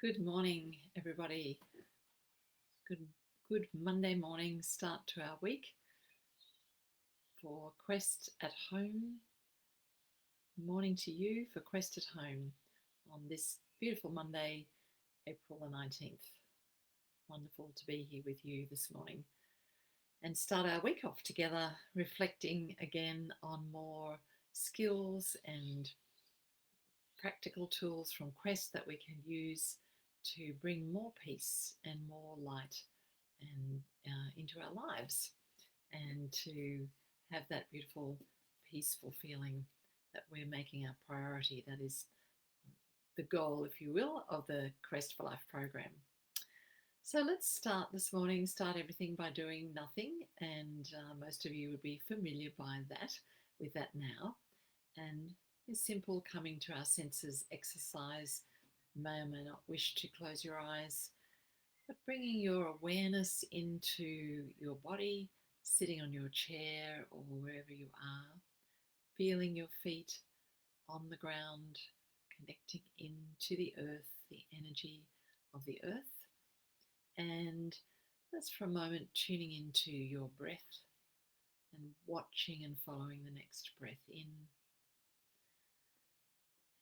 Good morning, everybody. Good Monday morning start to our week for Quest at Home. Morning to you for Quest at Home on this beautiful Monday, April the 19th. Wonderful to be here with you this morning and start our week off together, reflecting again on more skills and practical tools from Quest that we can use to bring more peace and more light and into our lives, and to have that beautiful, peaceful feeling that we're making our priority. That is the goal, if you will, of the Quest for Life program. So let's start this morning, start everything by doing nothing, and most of you would be familiar with that now. And a simple coming to our senses exercise. May or may not wish to close your eyes, but bringing your awareness into your body, sitting on your chair or wherever you are, feeling your feet on the ground, connecting into the earth, the energy of the earth, and just for a moment tuning into your breath and watching and following the next breath in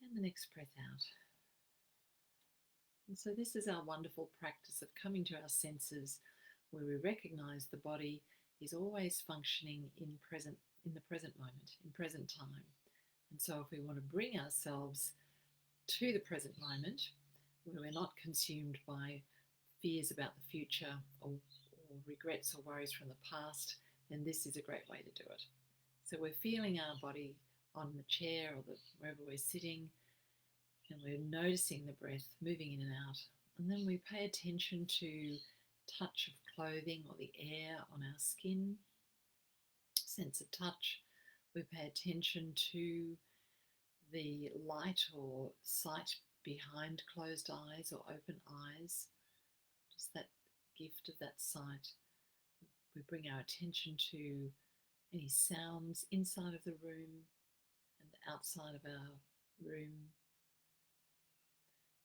and the next breath out. And so this is our wonderful practice of coming to our senses, where we recognize the body is always functioning in the present moment, in present time. And so if we want to bring ourselves to the present moment, where we're not consumed by fears about the future or regrets or worries from the past, then this is a great way to do it. So we're feeling our body on the chair or wherever we're sitting, and we're noticing the breath moving in and out. And then we pay attention to touch of clothing or the air on our skin, sense of touch. We pay attention to the light or sight behind closed eyes or open eyes, just that gift of that sight. We bring our attention to any sounds inside of the room and outside of our room,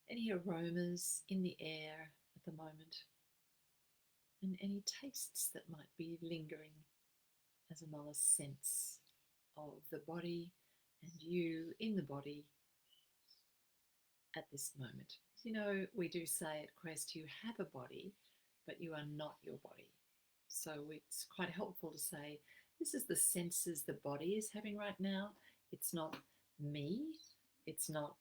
any aromas in the air at the moment, and any tastes that might be lingering as another sense of the body and you in the body at this moment. You know, we do say at Quest, you have a body, but you are not your body. So it's quite helpful to say, this is the senses the body is having right now. It's not me. It's not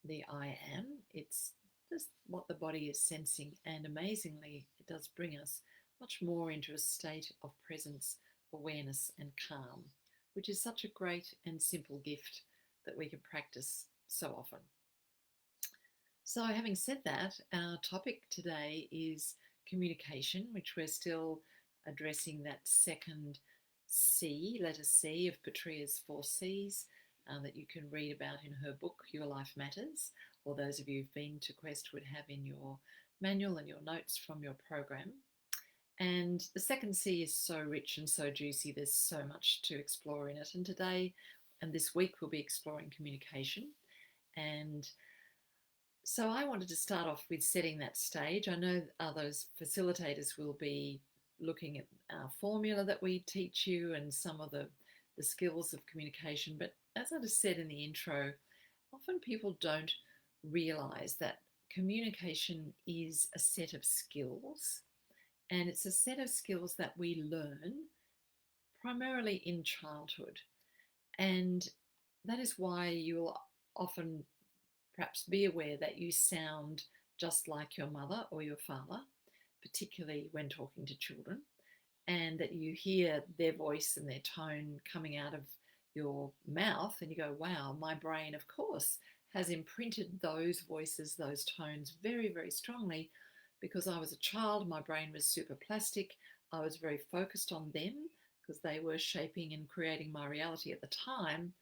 the I am. It's just what the body is sensing. And amazingly, it does bring us much more into a state of presence, awareness, and calm, which is such a great and simple gift that we can practice so often. So having said that, our topic today is communication, which we're still addressing that second C, letter C of Petrea's 4 C's, that you can read about in her book, Your Life Matters, or those of you who've been to Quest would have in your manual and your notes from your program. And the second C is so rich and so juicy. There's so much to explore in it. And today and this week we'll be exploring communication. And so I wanted to start off with setting that stage. I know those facilitators will be looking at our formula that we teach you and some of the skills of communication. But as I just said in the intro, often people don't realize that communication is a set of skills, and it's a set of skills that we learn primarily in childhood. And that is why you'll often perhaps be aware that you sound just like your mother or your father, particularly when talking to children, and that you hear their voice and their tone coming out of your mouth and you go, wow, my brain, of course, has imprinted those voices, those tones very, very strongly because I was a child. My brain was super plastic. I was very focused on them because they were shaping and creating my reality at the time.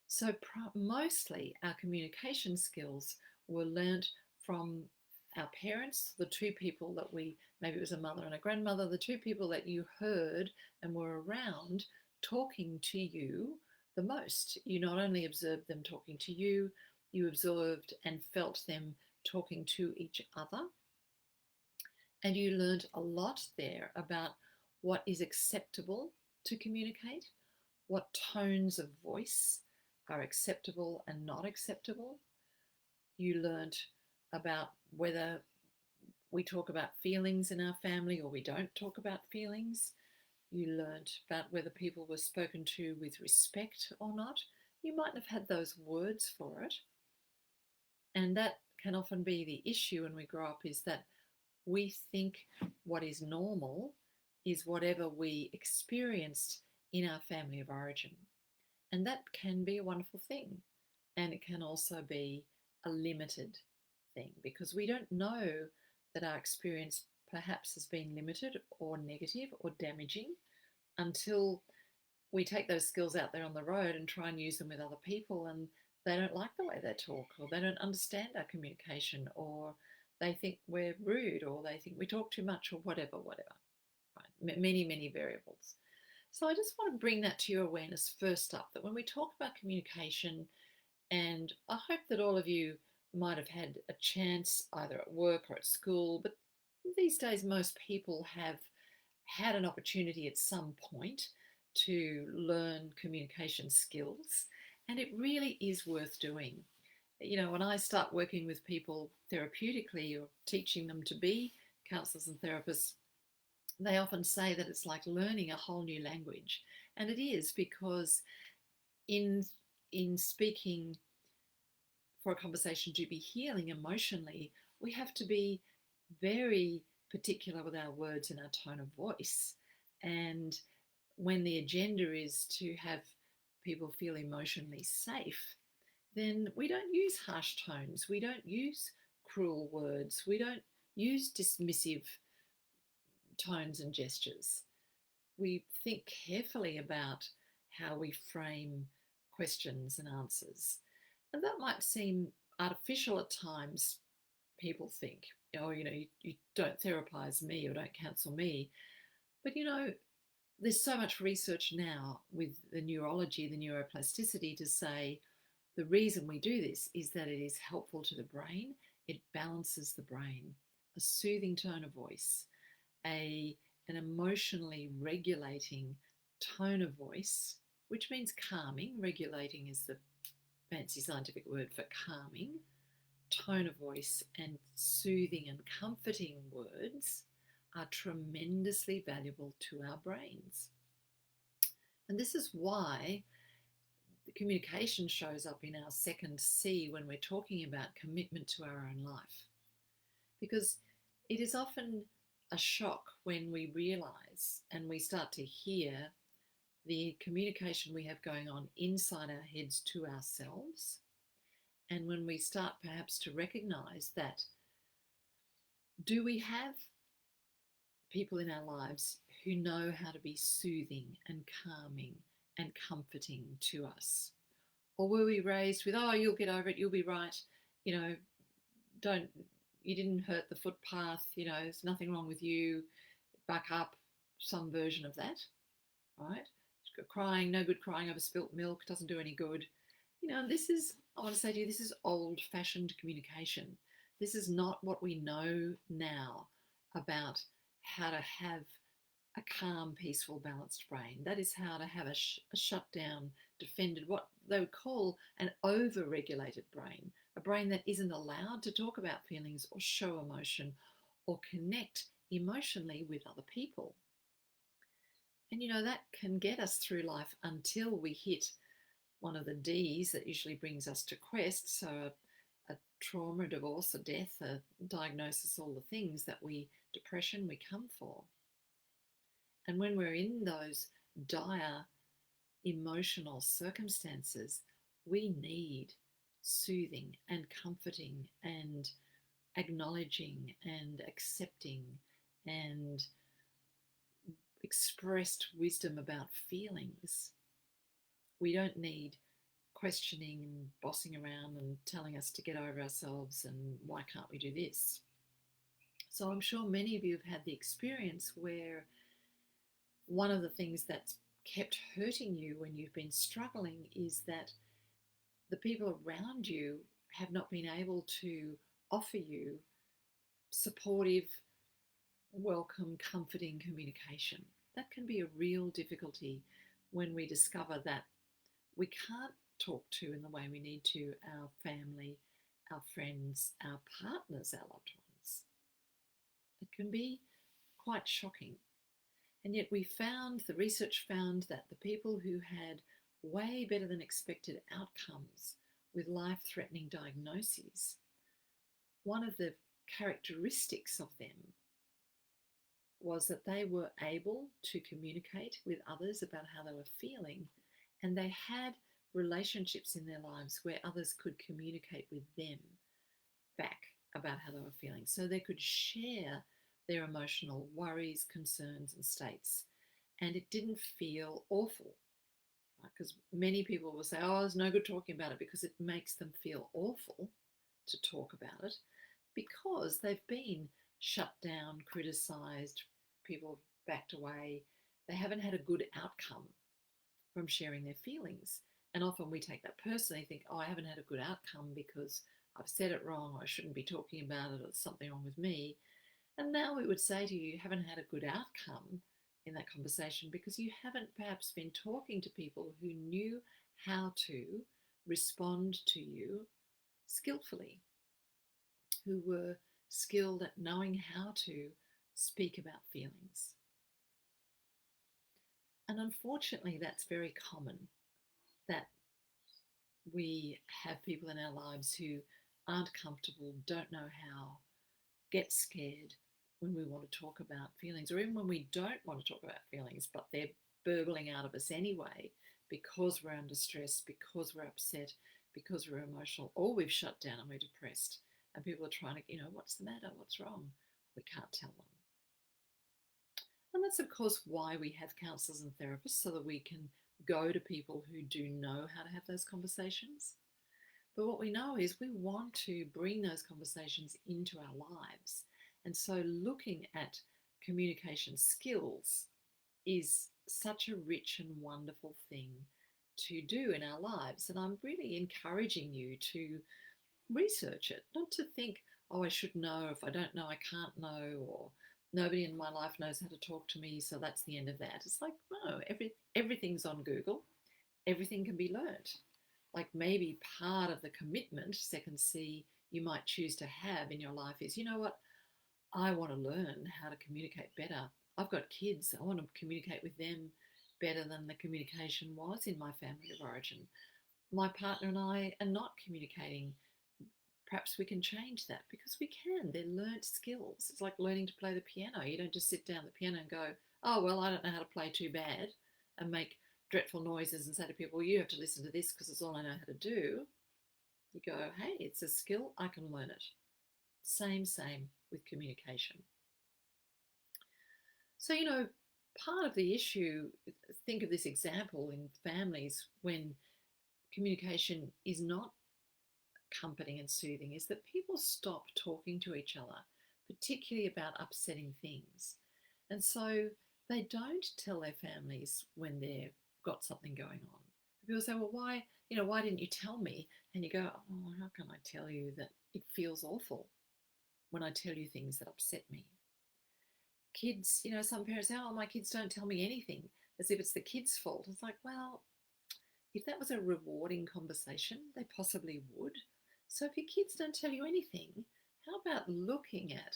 So mostly our communication skills were learnt from our parents, the two people that maybe it was a mother and a grandmother, the two people that you heard and were around talking to you the most. You not only observed them talking to you, you observed and felt them talking to each other. And you learned a lot there about what is acceptable to communicate, what tones of voice are acceptable and not acceptable. You learned about whether we talk about feelings in our family or we don't talk about feelings. You learned about whether people were spoken to with respect or not. You might have had those words for it. And that can often be the issue when we grow up, is that we think what is normal is whatever we experienced in our family of origin. And that can be a wonderful thing. And it can also be a limited thing, because we don't know that our experience perhaps has been limited or negative or damaging until we take those skills out there on the road and try and use them with other people, and they don't like the way they talk, or they don't understand our communication, or they think we're rude, or they think we talk too much, or whatever. Right? Many variables. So I just want to bring that to your awareness first up, that when we talk about communication, and I hope that all of you might have had a chance either at work or at school, but these days most people have had an opportunity at some point to learn communication skills, and it really is worth doing. You know, when I start working with people therapeutically or teaching them to be counselors and therapists, they often say that it's like learning a whole new language. And it is, because in speaking for a conversation to be healing emotionally, we have to be very particular with our words and our tone of voice. And when the agenda is to have people feel emotionally safe, then we don't use harsh tones, we don't use cruel words, we don't use dismissive tones and gestures. We think carefully about how we frame questions and answers. And that might seem artificial at times. People think, oh, you don't therapize me or don't counsel me. But there's so much research now with the neurology, the neuroplasticity, to say the reason we do this is that it is helpful to the brain. It balances the brain. A soothing tone of voice, an emotionally regulating tone of voice, which means calming. Regulating is the fancy scientific word for calming. Tone of voice and soothing and comforting words are tremendously valuable to our brains. And this is why the communication shows up in our second C when we're talking about commitment to our own life. Because it is often a shock when we realize and we start to hear the communication we have going on inside our heads to ourselves. And when we start perhaps to recognize that, do we have people in our lives who know how to be soothing and calming and comforting to us? Or were we raised with, oh, you'll get over it, you'll be right, you didn't hurt the footpath, there's nothing wrong with you, back up, some version of that, right? Crying, no good crying over spilt milk, doesn't do any good. This is, I want to say to you, this is old-fashioned communication. This is not what we know now about how to have a calm, peaceful, balanced brain. That is how to have a shut down, defended, what they would call an over-regulated brain, a brain that isn't allowed to talk about feelings or show emotion or connect emotionally with other people. And that can get us through life until we hit one of the D's that usually brings us to quest. So a trauma, a divorce, a death, a diagnosis, all the things that depression we come for. And when we're in those dire emotional circumstances, we need soothing and comforting and acknowledging and accepting and expressed wisdom about feelings. We don't need questioning and bossing around and telling us to get over ourselves and why can't we do this. So I'm sure many of you have had the experience where one of the things that's kept hurting you when you've been struggling is that the people around you have not been able to offer you supportive, welcome, comforting communication. That can be a real difficulty when we discover that we can't talk to in the way we need to our family, our friends, our partners, our loved ones. It can be quite shocking. And yet the research found that the people who had way better than expected outcomes with life-threatening diagnoses, one of the characteristics of them was that they were able to communicate with others about how they were feeling, and they had relationships in their lives where others could communicate with them back about how they were feeling. So they could share their emotional worries, concerns, and states. And it didn't feel awful. Because many people will say, oh, it's no good talking about it because it makes them feel awful to talk about it because they've been shut down, criticized, people backed away. They haven't had a good outcome from sharing their feelings. And often we take that personally, think, oh, I haven't had a good outcome because I've said it wrong, or I shouldn't be talking about it, or there's something wrong with me. And now we would say to you, you haven't had a good outcome in that conversation because you haven't perhaps been talking to people who knew how to respond to you skillfully, who were skilled at knowing how to speak about feelings. And unfortunately, that's very common, that we have people in our lives who aren't comfortable, don't know how, get scared when we want to talk about feelings, or even when we don't want to talk about feelings, but they're burbling out of us anyway because we're under stress, because we're upset, because we're emotional, or we've shut down and we're depressed. And people are trying to, what's the matter? What's wrong? We can't tell them. And that's, of course, why we have counsellors and therapists, so that we can go to people who do know how to have those conversations. But what we know is we want to bring those conversations into our lives. And so looking at communication skills is such a rich and wonderful thing to do in our lives. And I'm really encouraging you to research it, not to think, oh, I should know. If I don't know, I can't know, or nobody in my life knows how to talk to me, so that's the end of that. It's like, no, everything's on Google. Everything can be learnt. Like maybe part of the commitment, second C, you might choose to have in your life is, you know what, I want to learn how to communicate better. I've got kids. I want to communicate with them better than the communication was in my family of origin. My partner and I are not communicating. Perhaps we can change that, because we can. They're learnt skills. It's like learning to play the piano. You don't just sit down at the piano and go, oh, well, I don't know how to play too bad, and make dreadful noises and say to people, well, you have to listen to this because it's all I know how to do. You go, hey, it's a skill. I can learn it. Same with communication. So, part of the issue, think of this example in families when communication is not comforting and soothing, is that people stop talking to each other, particularly about upsetting things. And so they don't tell their families when they've got something going on. People say, well, why didn't you tell me? And you go, oh, how can I tell you that it feels awful when I tell you things that upset me? Kids, some parents say, oh, my kids don't tell me anything, as if it's the kids' fault. It's like, well, if that was a rewarding conversation, they possibly would. So if your kids don't tell you anything, how about looking at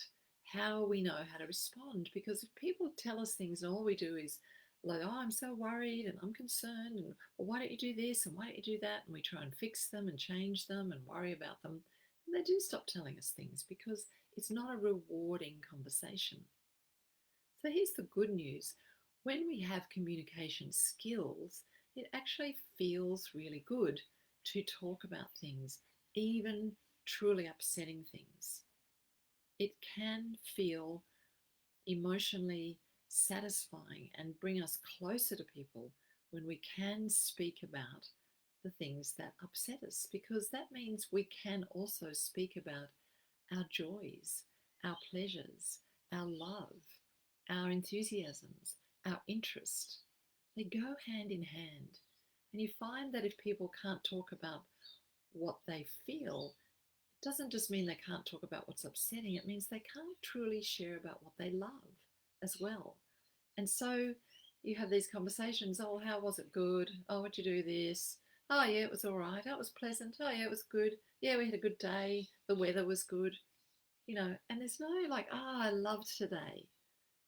how we know how to respond? Because if people tell us things and all we do is like, oh, I'm so worried and I'm concerned, and well, why don't you do this and why don't you do that? And we try and fix them and change them and worry about them. And they do stop telling us things because it's not a rewarding conversation. So here's the good news. When we have communication skills, it actually feels really good to talk about things, even truly upsetting things. It can feel emotionally satisfying and bring us closer to people when we can speak about the things that upset us, because that means we can also speak about our joys, our pleasures, our love, our enthusiasms, our interest. They go hand in hand. And you find that if people can't talk about what they feel, it doesn't just mean they can't talk about what's upsetting, it means they can't truly share about what they love as well. And so you have these conversations. Oh, how was it? Good. Oh, what'd you do this? Oh, yeah, it was all right. Oh, it was pleasant. Oh, yeah, it was good. Yeah, we had a good day. The weather was good. And there's no like, I loved today.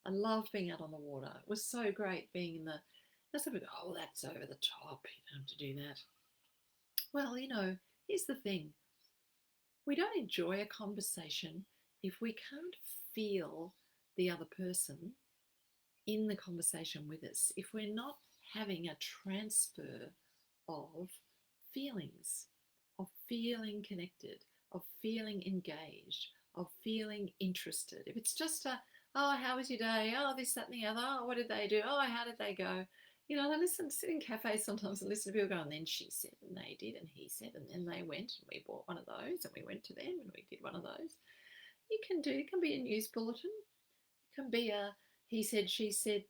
I loved being out on the water. It was so great being in the, that's a bit, oh, that's over the top. You don't have to do that. Well, here's the thing. We don't enjoy a conversation if we can't feel the other person in the conversation with us, if we're not having a transfer of feelings, of feeling connected, of feeling engaged, of feeling interested. If it's just oh, how was your day? Oh, this, that, and the other. Oh, what did they do? Oh, how did they go? I sit in cafes sometimes and listen to people go, and then she said, and they did, and he said, and then they went, and we bought one of those, and we went to them, and we did one of those. It can be a news bulletin. It can be a he said, she said,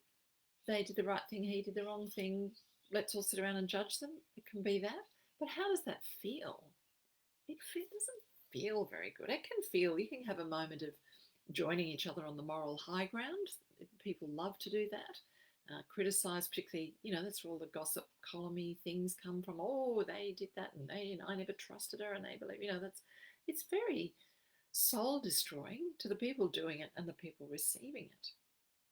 they did the right thing, he did the wrong thing. Let's all sit around and judge them. It can be that. But how does that feel? It doesn't feel very good. It can feel, you can have a moment of joining each other on the moral high ground. People love to do that. Criticise, particularly, that's where all the gossip columny things come from. Oh, they did that, and I never trusted her, and they believe, it's very soul destroying to the people doing it and the people receiving it.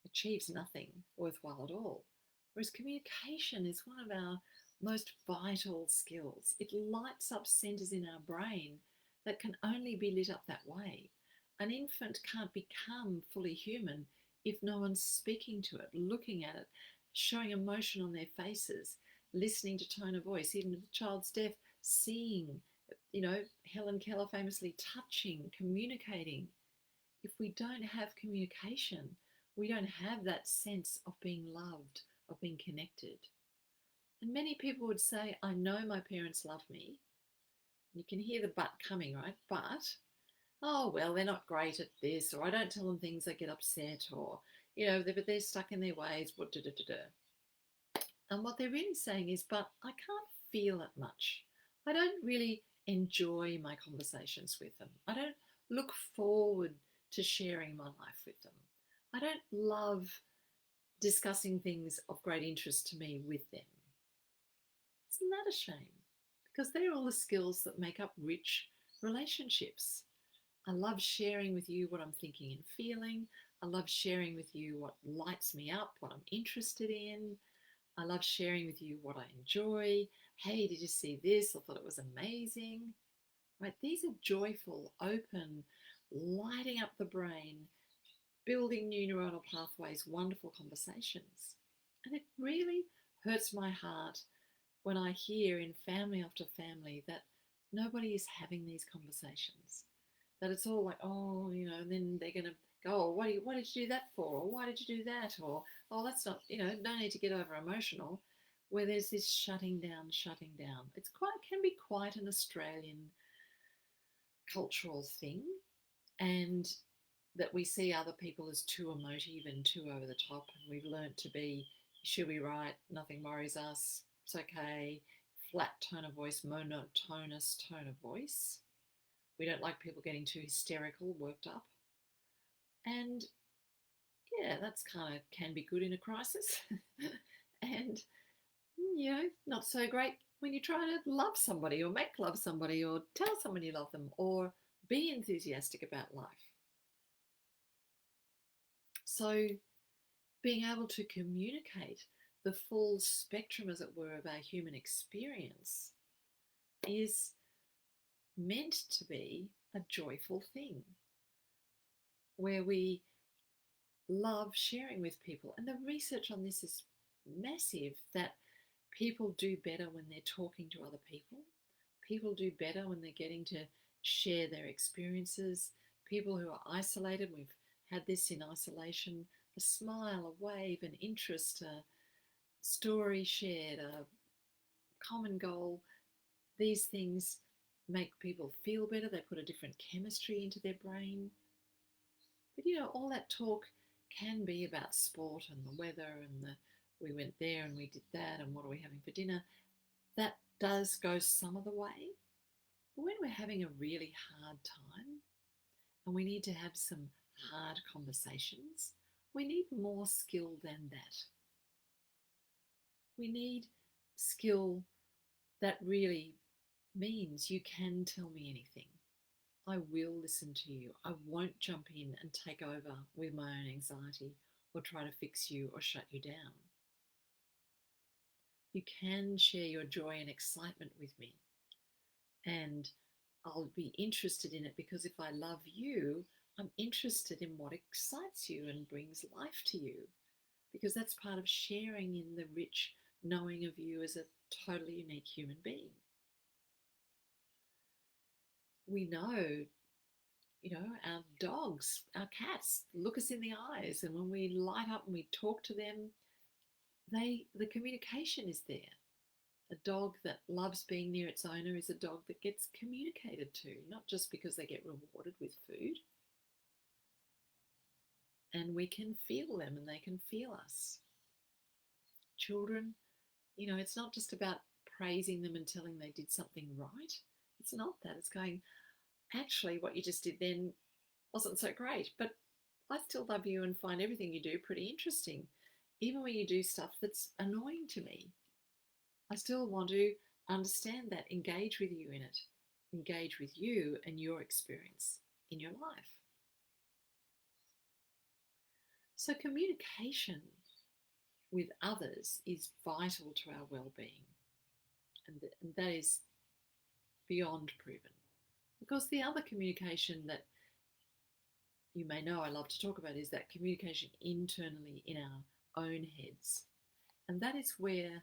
Achieves nothing worthwhile at all. Whereas communication is one of our most vital skills. It lights up centers in our brain that can only be lit up that way. An infant can't become fully human if no one's speaking to it, looking at it, showing emotion on their faces, listening to tone of voice. Even if the child's deaf, seeing, Helen Keller famously touching, communicating. If we don't have communication, we don't have that sense of being loved, of being connected. And many people would say, I know my parents love me. You can hear the but coming, right? But, oh, well, they're not great at this, or I don't tell them things, they get upset, or, they're stuck in their ways, And what they're really saying is, but I can't feel it much. I don't really enjoy my conversations with them. I don't look forward to sharing my life with them. I don't love discussing things of great interest to me with them. Isn't that a shame? Because they're all the skills that make up rich relationships. I love sharing with you what I'm thinking and feeling. I love sharing with you what lights me up, what I'm interested in. I love sharing with you what I enjoy. Hey, did you see this? I thought it was amazing. Right? These are joyful, open, lighting up the brain, building new neuronal pathways, wonderful conversations. And it really hurts my heart when I hear in family after family that nobody is having these conversations. That it's all like, oh, and then they're going to go, oh, what did you do that for? Or why did you do that? Or, oh, that's not, no need to get over emotional, where there's this shutting down. It can be quite an Australian cultural thing, and that we see other people as too emotive and too over the top, and we've learnt to be, she'll be right, nothing worries us, it's okay, flat tone of voice, monotonous tone of voice. We don't like people getting too hysterical, worked up. And yeah, that's can be good in a crisis. And, not so great when you're trying to love somebody or make love somebody or tell somebody you love them or be enthusiastic about life. So being able to communicate the full spectrum, as it were, of our human experience is meant to be a joyful thing where we love sharing with people. And the research on this is massive, that people do better when they're talking to other people. People do better when they're getting to share their experiences. People who are isolated, we've had this in isolation, a smile, a wave, an interest, a story shared, a common goal. These things make people feel better. They put a different chemistry into their brain. But all that talk can be about sport and the weather and we went there and we did that and what are we having for dinner. That does go some of the way. But when we're having a really hard time and we need to have some hard conversations, we need more skill than that. We need skill that really means you can tell me anything. I will listen to you. I won't jump in and take over with my own anxiety or try to fix you or shut you down. You can share your joy and excitement with me, and I'll be interested in it because if I love you, I'm interested in what excites you and brings life to you, because that's part of sharing in the rich knowing of you as a totally unique human being. We know, our dogs, our cats look us in the eyes, and when we light up and we talk to them, the communication is there. A dog that loves being near its owner is a dog that gets communicated to, not just because they get rewarded with food. And we can feel them and they can feel us. Children, it's not just about praising them and telling they did something right. It's not that. It's going, actually, what you just did then wasn't so great, but I still love you and find everything you do pretty interesting. Even when you do stuff that's annoying to me, I still want to understand that, engage with you in it, engage with you and your experience in your life. So communication with others is vital to our well-being, and that is beyond proven. Because the other communication that you may know I love to talk about is that communication internally in our own heads. And that is where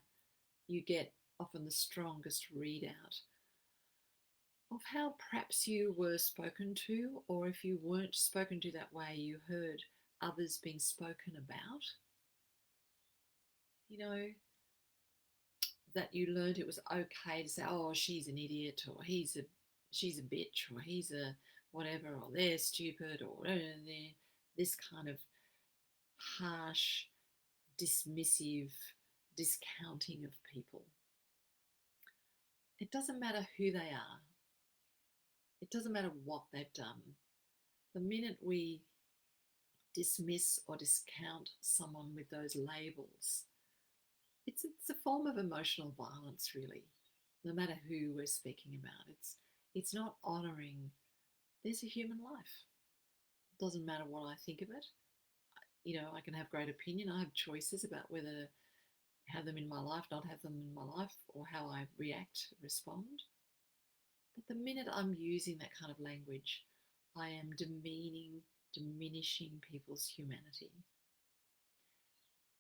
you get often the strongest readout of how perhaps you were spoken to, or if you weren't spoken to that way, you heard others being spoken about. That you learned it was okay to say, oh, she's an idiot, or she's a bitch, or he's a whatever, or they're stupid, or this kind of harsh, dismissive discounting of people. It doesn't matter who they are. It doesn't matter what they've done. The minute we dismiss or discount someone with those labels, it's a form of emotional violence, really, no matter who we're speaking about. It's not honouring. There's a human life. It doesn't matter what I think of it. I can have great opinion. I have choices about whether to have them in my life, not have them in my life, or how I react, respond. But the minute I'm using that kind of language, I am diminishing people's humanity.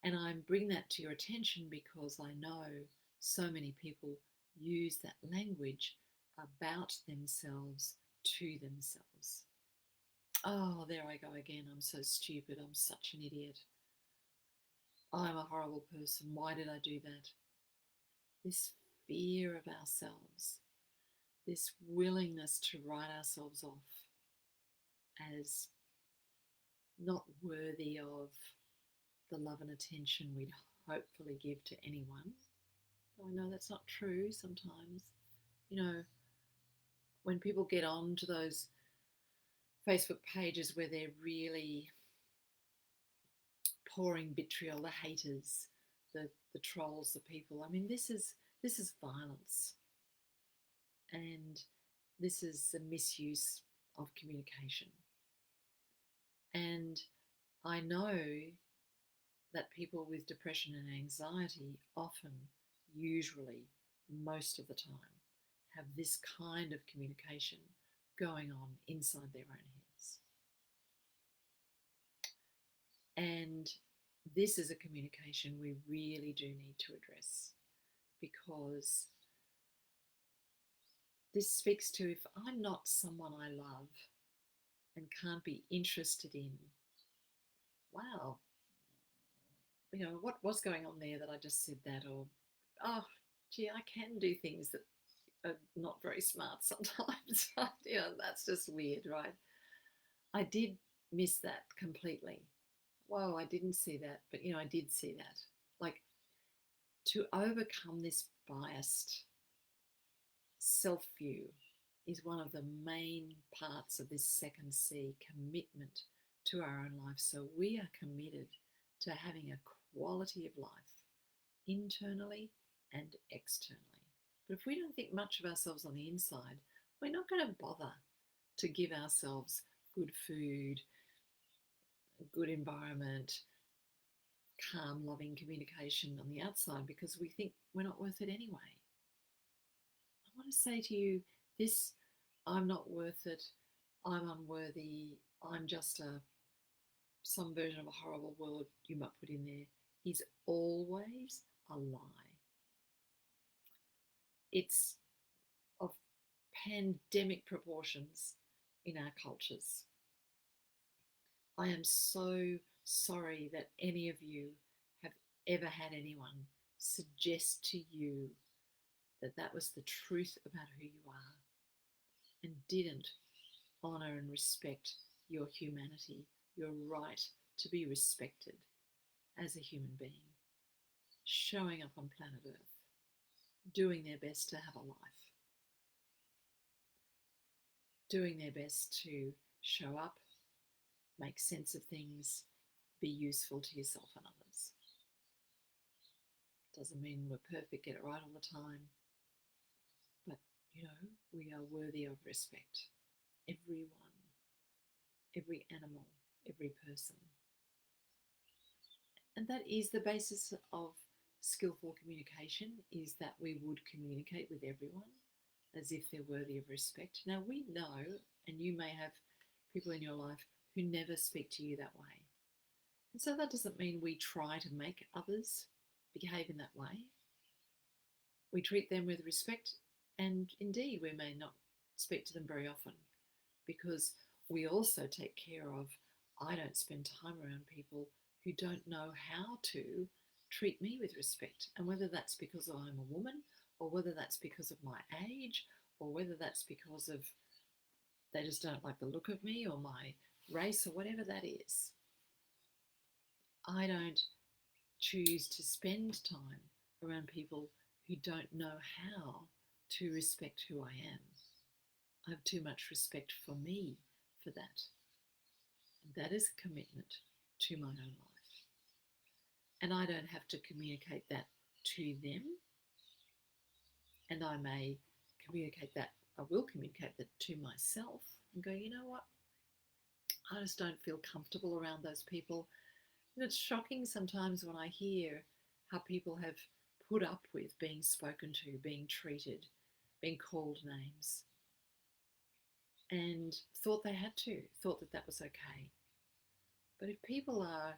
And I bring that to your attention because I know so many people use that language about themselves to themselves. Oh, there I go again. I'm so stupid. I'm such an idiot. I'm a horrible person. Why did I do that? This fear of ourselves, this willingness to write ourselves off as not worthy of the love and attention we'd hopefully give to anyone. Though I know that's not true sometimes. When people get on to those Facebook pages where they're really pouring vitriol, the haters, the trolls, the people. I mean, this is violence, and this is a misuse of communication. And I know that people with depression and anxiety often, usually, most of the time, have this kind of communication going on inside their own heads. And this is a communication we really do need to address, because this speaks to, if I'm not someone I love and can't be interested in, wow, what was going on there that I just said that? Or, oh, gee, I can do things that are not very smart sometimes. That's just weird, right? I did miss that completely. Whoa, I didn't see that, but I did see that. Like, to overcome this biased self-view is one of the main parts of this second C, commitment to our own life. So we are committed to having a quality of life internally and externally. But if we don't think much of ourselves on the inside, we're not going to bother to give ourselves good food, a good environment, calm, loving communication on the outside because we think we're not worth it anyway. I want to say to you this: I'm not worth it, I'm unworthy, I'm just some version of a horrible word you might put in there, is always a lie. It's of pandemic proportions in our cultures. I am so sorry that any of you have ever had anyone suggest to you that that was the truth about who you are and didn't honour and respect your humanity, your right to be respected as a human being, showing up on planet Earth, doing their best to have a life, doing their best to show up, make sense of things, be useful to yourself and others. Doesn't mean we're perfect, get it right all the time, but we are worthy of respect. Everyone, every animal, every person. And that is the basis of skillful communication, is that we would communicate with everyone as if they're worthy of respect. Now we know, and you may have people in your life who never speak to you that way. And so that doesn't mean we try to make others behave in that way. We treat them with respect, and indeed we may not speak to them very often because we also take care of, I don't spend time around people who don't know how to treat me with respect. And whether that's because I'm a woman, or whether that's because of my age, or whether that's because of they just don't like the look of me or my race or whatever that is, I don't choose to spend time around people who don't know how to respect who I am. I have too much respect for me for that. And that is a commitment to my own life. And I don't have to communicate that to them. And I may communicate that, I will communicate that to myself and go, you know what? I just don't feel comfortable around those people. And it's shocking sometimes when I hear how people have put up with being spoken to, being treated, being called names, and thought they had to, thought that that was okay. But if people are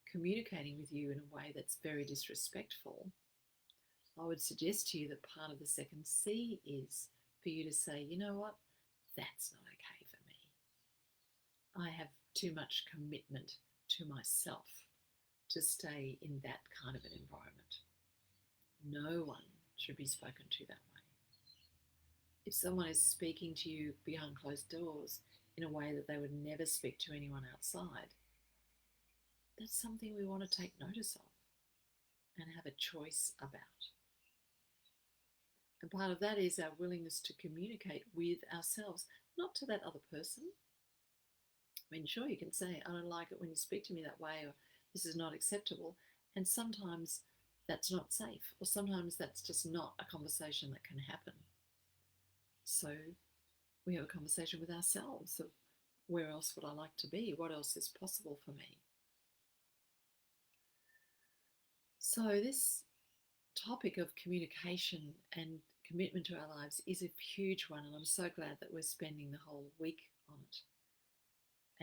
communicating with you in a way that's very disrespectful, I would suggest to you that part of the second C is for you to say, you know what, that's not okay for me. I have too much commitment to myself to stay in that kind of an environment. No one should be spoken to that way. If someone is speaking to you behind closed doors in a way that they would never speak to anyone outside, that's something we want to take notice of and have a choice about. And part of that is our willingness to communicate with ourselves, not to that other person. I mean, sure, you can say, I don't like it when you speak to me that way, or this is not acceptable. And sometimes that's not safe, or sometimes that's just not a conversation that can happen. So we have a conversation with ourselves of where else would I like to be? What else is possible for me? So this topic of communication and commitment to our lives is a huge one, and I'm so glad that we're spending the whole week on it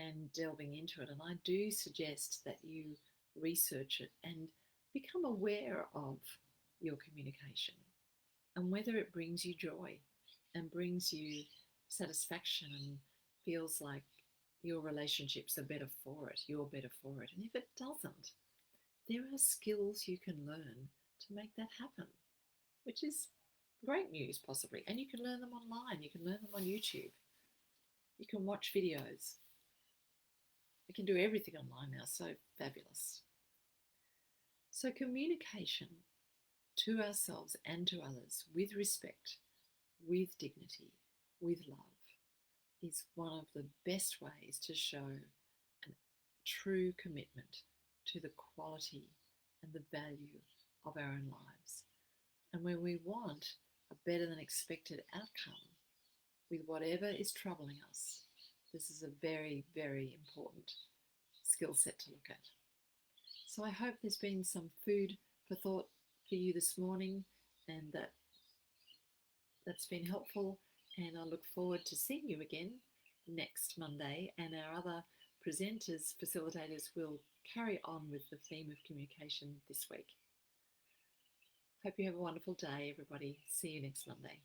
and delving into it. And I do suggest that you research it and become aware of your communication and whether it brings you joy and brings you satisfaction and feels like your relationships are better for it, you're better for it. And if it doesn't, there are skills you can learn to make that happen, which is great news possibly. And you can learn them online, you can learn them on YouTube, you can watch videos. You can do everything online now, so fabulous. So communication to ourselves and to others with respect, with dignity, with love is one of the best ways to show a true commitment to the quality and the value of our own lives. And when we want a better than expected outcome with whatever is troubling us, this is a very, very important skill set to look at. So I hope there's been some food for thought for you this morning, and that's been helpful. And I look forward to seeing you again next Monday, and our other presenters, facilitators, will carry on with the theme of communication this week. Hope you have a wonderful day, everybody. See you next Monday.